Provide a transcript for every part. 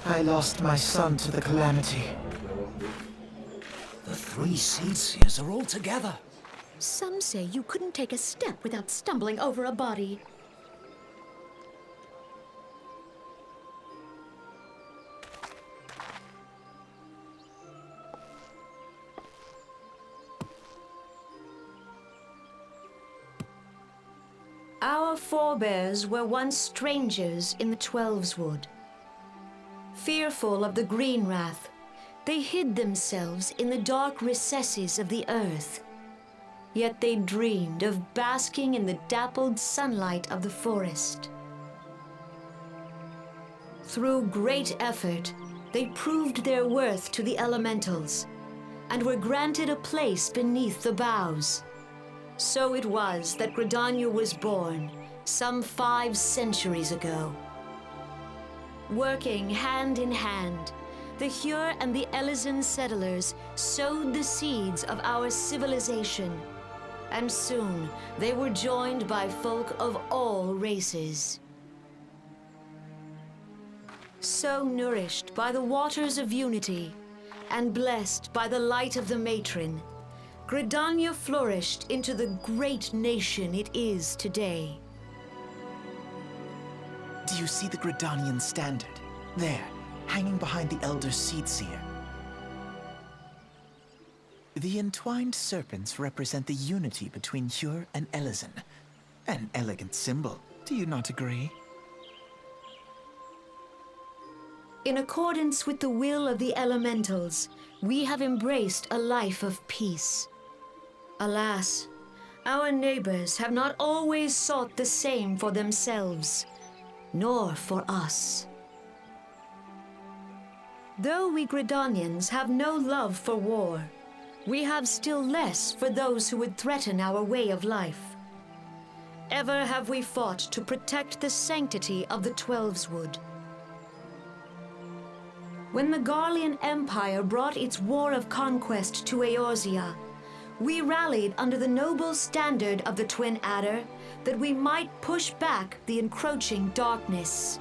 I lost my son to the calamity. The three Seedseers are all together. Some say you couldn't take a step without stumbling over a body. Our forebears were once strangers in the Twelveswood. Fearful of the green wrath, they hid themselves in the dark recesses of the earth. Yet they dreamed of basking in the dappled sunlight of the forest. Through great effort, they proved their worth to the elementals, and were granted a place beneath the boughs. So it was that Gridanian was born, some 5 centuries ago. Working hand in hand, the Hyur and the Elysian settlers sowed the seeds of our civilization, and soon they were joined by folk of all races. So nourished by the waters of unity, and blessed by the light of the matron, Gridania flourished into the great nation it is today. Do you see the Gridanian standard? There, hanging behind the Elder Seedseer. The entwined serpents represent the unity between Hyur and Elysian. An elegant symbol, do you not agree? In accordance with the will of the elementals, we have embraced a life of peace. Alas, our neighbors have not always sought the same for themselves, nor for us. Though we Gridanians have no love for war, we have still less for those who would threaten our way of life. Ever have we fought to protect the sanctity of the Twelveswood. When the Garlean Empire brought its war of conquest to Eorzea, we rallied under the noble standard of the Twin Adder that we might push back the encroaching darkness.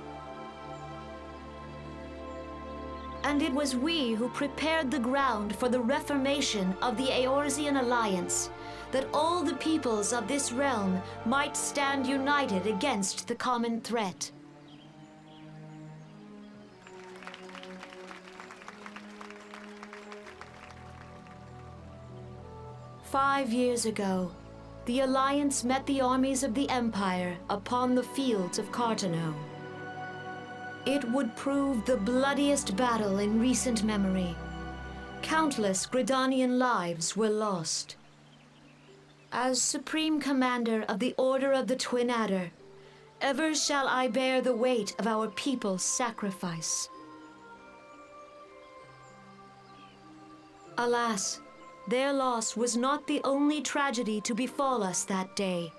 And it was we who prepared the ground for the reformation of the Eorzean Alliance, that all the peoples of this realm might stand united against the common threat. "5 years ago, the Alliance met the armies of the Empire upon the fields of Cartano. It would prove the bloodiest battle in recent memory. Countless Gridanian lives were lost. As Supreme Commander of the Order of the Twin Adder, ever shall I bear the weight of our people's sacrifice. Alas, their loss was not the only tragedy to befall us that day,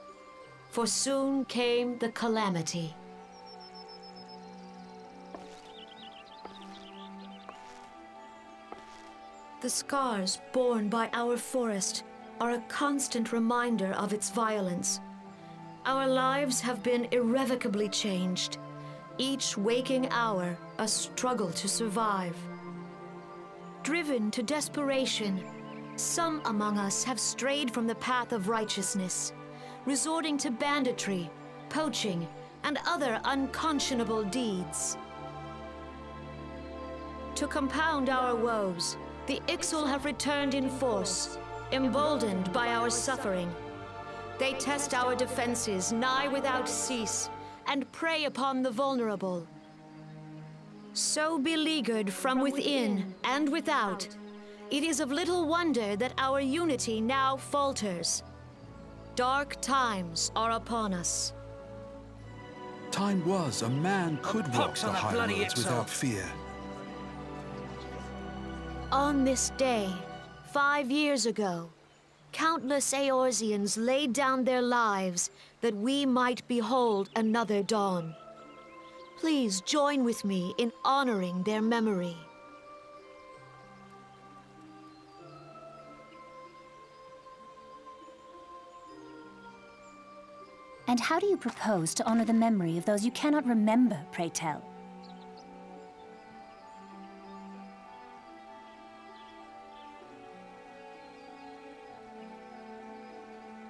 for soon came the calamity. The scars borne by our forest are a constant reminder of its violence. Our lives have been irrevocably changed, each waking hour a struggle to survive. Driven to desperation, some among us have strayed from the path of righteousness, resorting to banditry, poaching, and other unconscionable deeds. To compound our woes, the Ixal have returned in force, emboldened by our suffering. They test our defenses nigh without cease, and prey upon the vulnerable. So beleaguered from within and without, it is of little wonder that our unity now falters. Dark times are upon us. Time was a man could walk Pox the on that high bloody roads Ixal. without fear. On this day, 5 years ago, countless Eorzeans laid down their lives that we might behold another dawn. Please join with me in honoring their memory. And how do you propose to honor the memory of those you cannot remember, pray tell?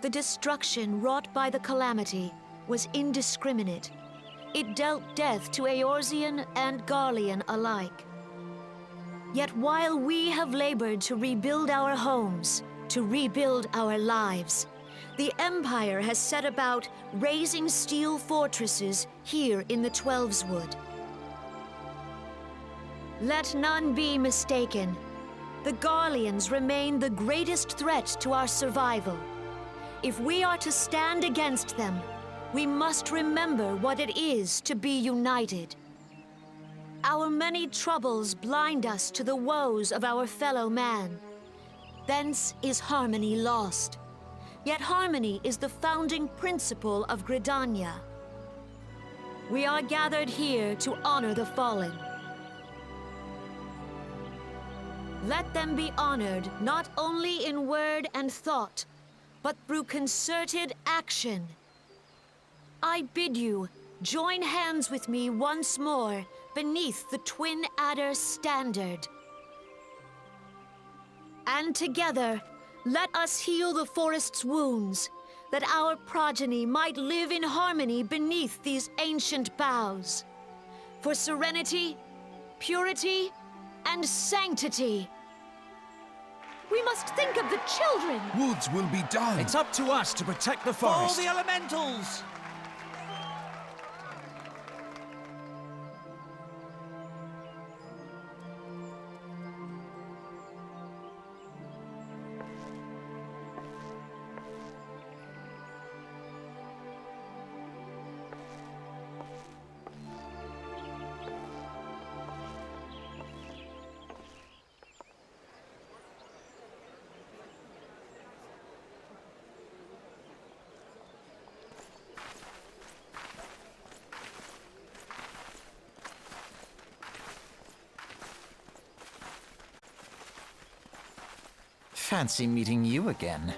The destruction wrought by the calamity was indiscriminate. It dealt death to Eorzean and Garlean alike. Yet while we have labored to rebuild our homes, to rebuild our lives, the Empire has set about raising steel fortresses here in the Twelveswood. Let none be mistaken. The Garleans remain the greatest threat to our survival. If we are to stand against them, we must remember what it is to be united. Our many troubles blind us to the woes of our fellow man. Thence is harmony lost. Yet harmony is the founding principle of Gridania. We are gathered here to honor the fallen. Let them be honored not only in word and thought, but through concerted action. I bid you join hands with me once more beneath the Twin Adder standard. And together, let us heal the forest's wounds, that our progeny might live in harmony beneath these ancient boughs. For serenity, purity, and sanctity. We must think of the children! Woods will be done. It's up to us to protect the Follow forest. the elementals! Fancy meeting you again.